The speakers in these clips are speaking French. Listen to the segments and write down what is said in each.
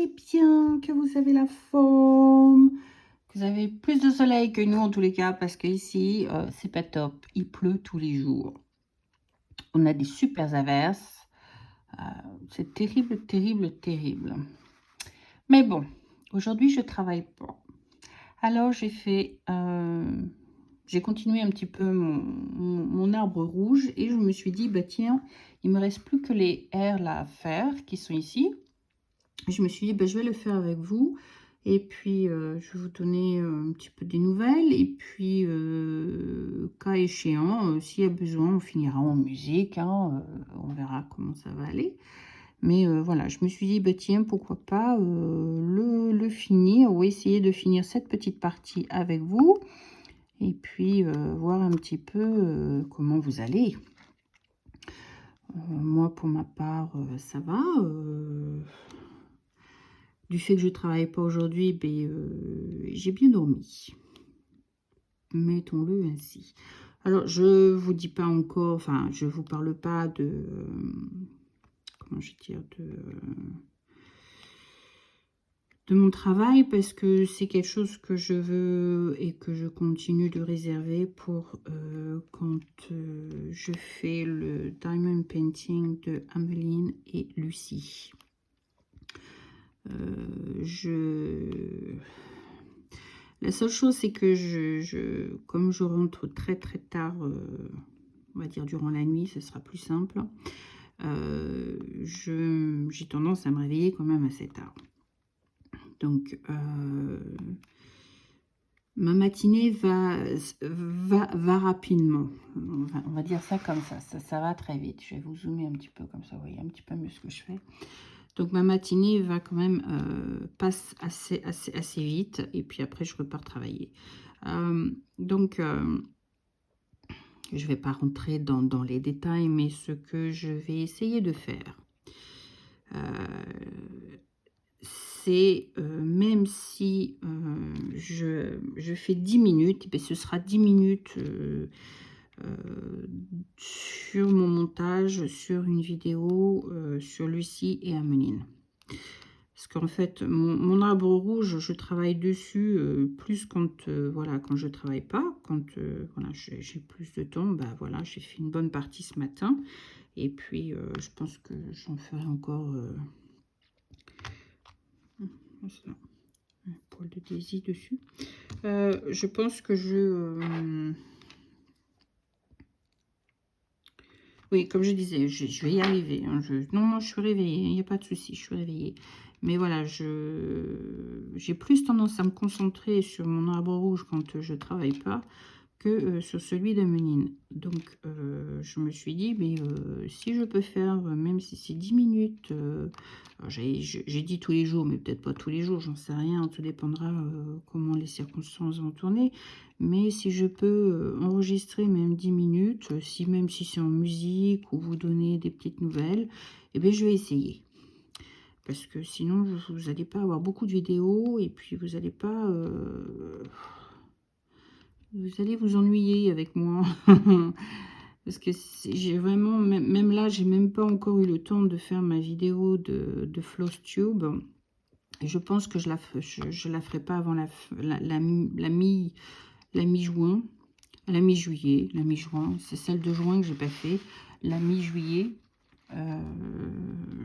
allez bien, que vous avez la forme, que vous avez plus de soleil que nous en tous les cas, parce qu'ici, c'est pas top. Il pleut tous les jours. On a des super averses. C'est terrible, terrible, terrible. Mais bon, aujourd'hui, je travaille pas. Alors, j'ai continué un petit peu mon arbre rouge et je me suis dit, bah tiens, il me reste plus que les airs là à faire qui sont ici. Je me suis dit, bah, je vais le faire avec vous. Et puis, je vais vous donner un petit peu des nouvelles. Et puis, cas échéant, s'il y a besoin, on finira en musique. Hein, on verra comment ça va aller. Mais voilà, je me suis dit, bah, tiens, pourquoi pas le finir ou essayer de finir cette petite partie avec vous. Et puis, voir un petit peu comment vous allez. Moi, pour ma part, ça va. Du fait que je travaille pas aujourd'hui, ben, j'ai bien dormi. Mettons-le ainsi. Alors, je vous dis pas encore, enfin, je vous parle pas de, comment je veux dire, de mon travail parce que c'est quelque chose que je veux et que je continue de réserver pour quand je fais le diamond painting de Ameline et Lucie. La seule chose, c'est que comme je rentre très très tard, on va dire durant la nuit, ce sera plus simple. J'ai tendance à me réveiller quand même assez tard. Donc, ma matinée va rapidement. On va dire ça comme ça. Ça va très vite. Je vais vous zoomer un petit peu comme ça, vous voyez un petit peu mieux ce que je fais. Donc, ma matinée va quand même passe assez vite. Et puis après, je repars travailler. Donc, je ne vais pas rentrer dans les détails, mais ce que je vais essayer de faire, c'est même si je fais 10 minutes, ben, ce sera 10 minutes sur mon montage, sur une vidéo, sur Lucie et Ameline. Parce qu'en fait, mon arbre rouge, je travaille dessus plus quand, voilà, quand je travaille pas. Quand voilà, j'ai plus de temps, bah voilà, j'ai fait une bonne partie ce matin. Et puis, je pense que j'en ferai encore un poil de Daisy dessus. Je pense que oui, comme je disais, je vais y arriver. Hein. Non, je suis réveillée, il n'y a pas de souci, je suis réveillée. Mais voilà, j'ai plus tendance à me concentrer sur mon arbre rouge quand je travaille pas que sur celui d'Ameline. Donc, je me suis dit, mais si je peux faire, même si c'est 10 minutes, j'ai dit tous les jours, mais peut-être pas tous les jours, j'en sais rien, tout dépendra comment les circonstances vont tourner. Mais si je peux enregistrer même 10 minutes, même si c'est en musique ou vous donner des petites nouvelles, eh bien, je vais essayer. Parce que sinon, vous n'allez pas avoir beaucoup de vidéos et puis vous n'allez pas... vous allez vous ennuyer avec moi. Parce que j'ai vraiment... Même là, j'ai même pas encore eu le temps de faire ma vidéo de Flosstube. Et je pense que je la ferai pas avant la mi-juin. La mi-juillet, la mi-juin. C'est celle de juin que j'ai pas fait. La mi-juillet.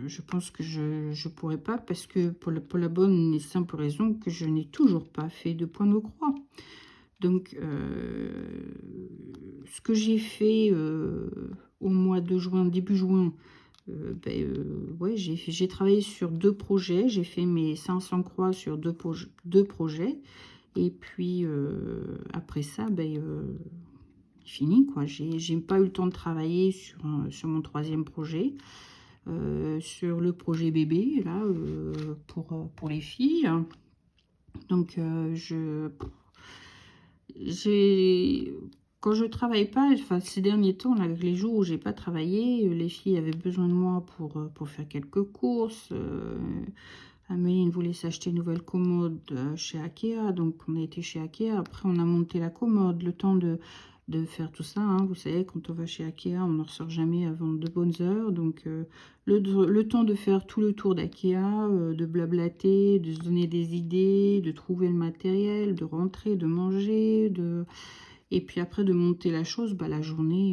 Je pense que je pourrais pas parce que pour la bonne et simple raison que je n'ai toujours pas fait de point de croix. Donc, ce que j'ai fait au mois de juin, début juin, ouais, j'ai travaillé sur 2 projets. J'ai fait mes 500 croix sur deux projets. Et puis, après ça, fini, quoi. J'ai pas eu le temps de travailler sur mon 3e projet. Sur le projet bébé, là, pour les filles. Donc, quand je travaille pas, enfin ces derniers temps, là, les jours où j'ai pas travaillé, les filles avaient besoin de moi pour faire quelques courses. Amélie voulait s'acheter une nouvelle commode chez Ikea, donc on a été chez Ikea. Après, on a monté la commode, le temps de de faire tout ça, hein. Vous savez, quand on va chez Ikea, on ne ressort jamais avant de bonnes heures. Donc, le temps de faire tout le tour d'Ikea, de blablater, de se donner des idées, de trouver le matériel, de rentrer, de manger, et puis après de monter la chose, bah, la journée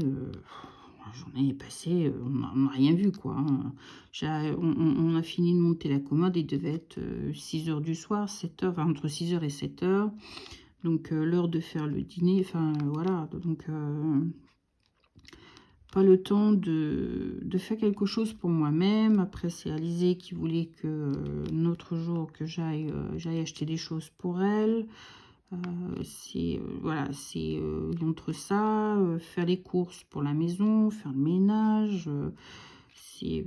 est passée, on n'a rien vu, quoi, hein. On a fini de monter la commode, il devait être 6 heures du soir, 7 heures, enfin, entre 6 heures et 7 heures. Donc, l'heure de faire le dîner, enfin, voilà. Donc, pas le temps de faire quelque chose pour moi-même. Après, c'est Alizée qui voulait que l'autre jour que j'aille acheter des choses pour elle. Voilà, c'est entre ça, faire les courses pour la maison, faire le ménage. C'est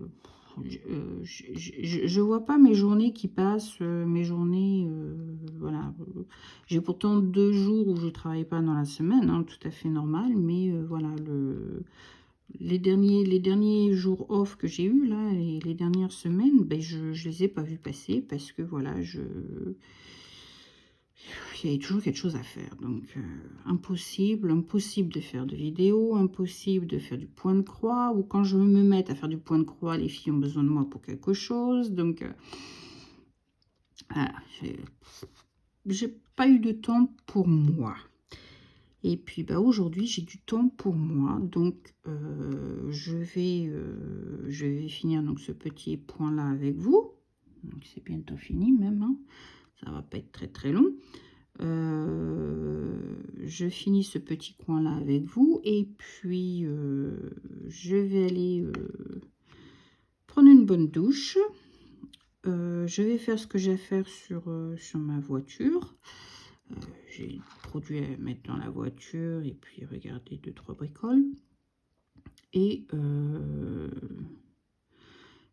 je vois pas mes journées qui passent, mes journées, voilà. J'ai pourtant 2 jours où je travaille pas dans la semaine, hein, tout à fait normal, mais voilà, les derniers jours off que j'ai eu là, et les dernières semaines, ben, je les ai pas vus passer parce que voilà, il y avait toujours quelque chose à faire. Donc, impossible de faire de vidéos, impossible de faire du point de croix. Ou quand je veux me mettre à faire du point de croix, les filles ont besoin de moi pour quelque chose. Donc, voilà, j'ai pas eu de temps pour moi. Et puis, bah, aujourd'hui, j'ai du temps pour moi. Donc, je vais finir donc, ce petit point-là avec vous. Donc, c'est bientôt fini même, hein. Ça va pas être très très long. Je finis ce petit coin là avec vous et puis je vais aller prendre une bonne douche. Je vais faire ce que j'ai à faire sur ma voiture. J'ai des produits à mettre dans la voiture et puis regarder 2-3 bricoles et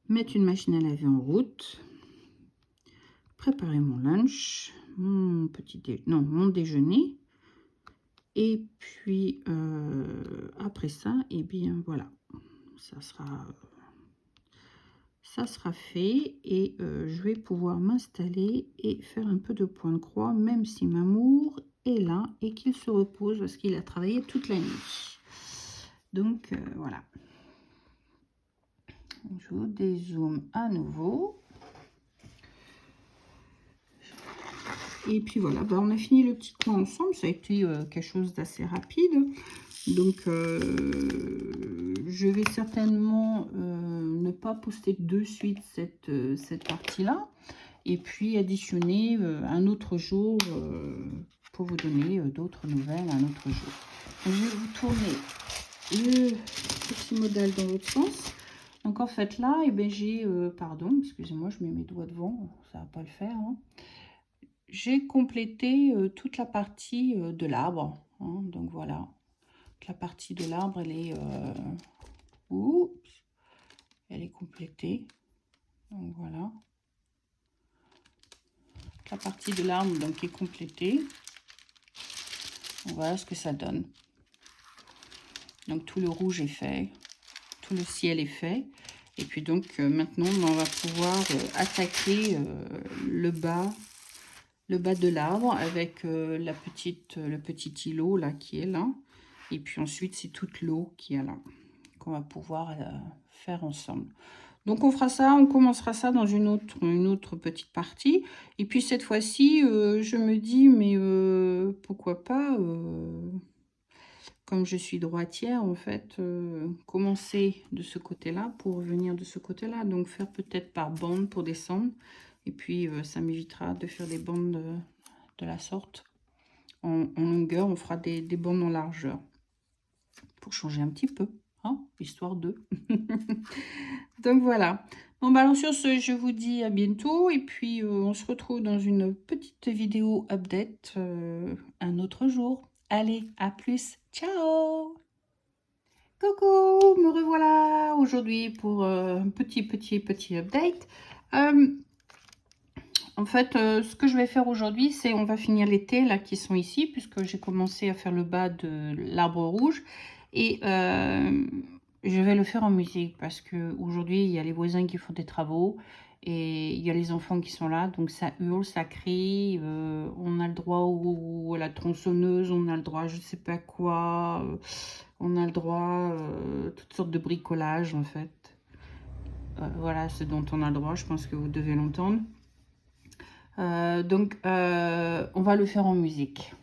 mettre une machine à laver en route, préparer mon lunch, mon déjeuner. Et puis, après ça, et bien, voilà, ça sera fait et je vais pouvoir m'installer et faire un peu de point de croix, même si Mamour est là et qu'il se repose parce qu'il a travaillé toute la nuit. Donc, voilà. Je vous dézoome à nouveau. Et puis voilà, bah, on a fini le petit coin ensemble. Ça a été quelque chose d'assez rapide. Donc, je vais certainement ne pas poster de suite cette partie-là. Et puis additionner un autre jour pour vous donner d'autres nouvelles un autre jour. Donc, je vais vous tourner le petit modèle dans l'autre sens. Donc, en fait, là, eh ben, j'ai... pardon, excusez-moi, je mets mes doigts devant. Ça va pas le faire, hein. J'ai complété toute la partie de l'arbre, hein, donc voilà, la partie de l'arbre elle est elle est complétée, donc voilà, la partie de l'arbre donc est complétée. Donc, voilà ce que ça donne. Donc tout le rouge est fait, tout le ciel est fait, et puis donc maintenant on va pouvoir attaquer le bas de l'arbre avec le petit îlot là qui est là, et puis ensuite c'est toute l'eau qui est là qu'on va pouvoir faire ensemble. Donc on fera ça, on commencera ça dans une autre petite partie, et puis cette fois-ci je me dis mais pourquoi pas comme je suis droitière en fait, commencer de ce côté là pour revenir de ce côté là, donc faire peut-être par bande pour descendre. Et puis, ça m'évitera de faire des bandes de la sorte. En longueur, on fera des bandes en largeur. Pour changer un petit peu, hein, histoire de. Donc, voilà. Bon, bah, alors sur ce, je vous dis à bientôt. Et puis, on se retrouve dans une petite vidéo update un autre jour. Allez, à plus. Ciao! Coucou, me revoilà aujourd'hui pour un petit update. En fait, ce que je vais faire aujourd'hui, c'est on va finir les thés là qui sont ici, puisque j'ai commencé à faire le bas de l'arbre rouge. Et je vais le faire en musique, parce que aujourd'hui il y a les voisins qui font des travaux. Et il y a les enfants qui sont là, donc ça hurle, ça crie. On a le droit à la tronçonneuse, on a le droit à je sais pas quoi. On a le droit à toutes sortes de bricolage, en fait. Voilà ce dont on a le droit, je pense que vous devez l'entendre. Donc, on va le faire en musique.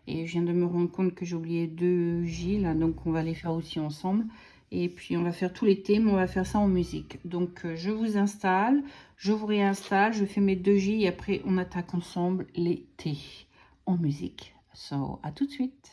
Et je viens de me rendre compte que j'ai oublié 2 J, là, donc on va les faire aussi ensemble. Et puis, on va faire tous les thèmes, on va faire ça en musique. Donc, je vous installe, je vous réinstalle, je fais mes 2 J et après, on attaque ensemble les T en musique. So, à tout de suite.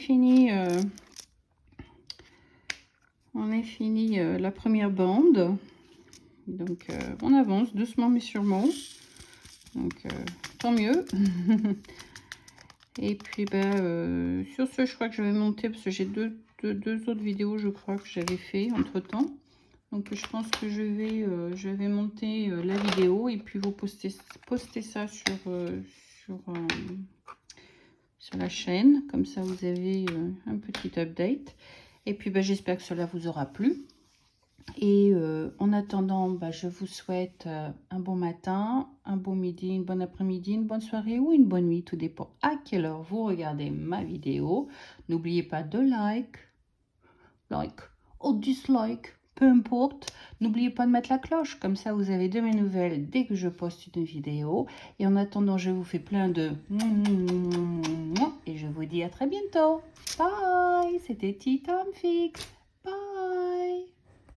fini, la première bande. Donc, on avance doucement mais sûrement. Donc, tant mieux. Et puis, sur ce, je crois que je vais monter, parce que j'ai deux autres vidéos, je crois, que j'avais fait entre-temps. Donc, je pense que je vais monter la vidéo et puis vous poster ça sur la chaîne. Comme ça, vous avez un petit update. Et puis, j'espère que cela vous aura plu. Et en attendant, je vous souhaite un bon matin, un bon midi, une bonne après-midi, une bonne soirée ou une bonne nuit. Tout dépend à quelle heure vous regardez ma vidéo. N'oubliez pas de like ou dislike, peu importe. N'oubliez pas de mettre la cloche, comme ça vous avez de mes nouvelles dès que je poste une vidéo. Et en attendant, je vous fais plein de... Et je vous dis à très bientôt. Bye, c'était Tea Time Fix.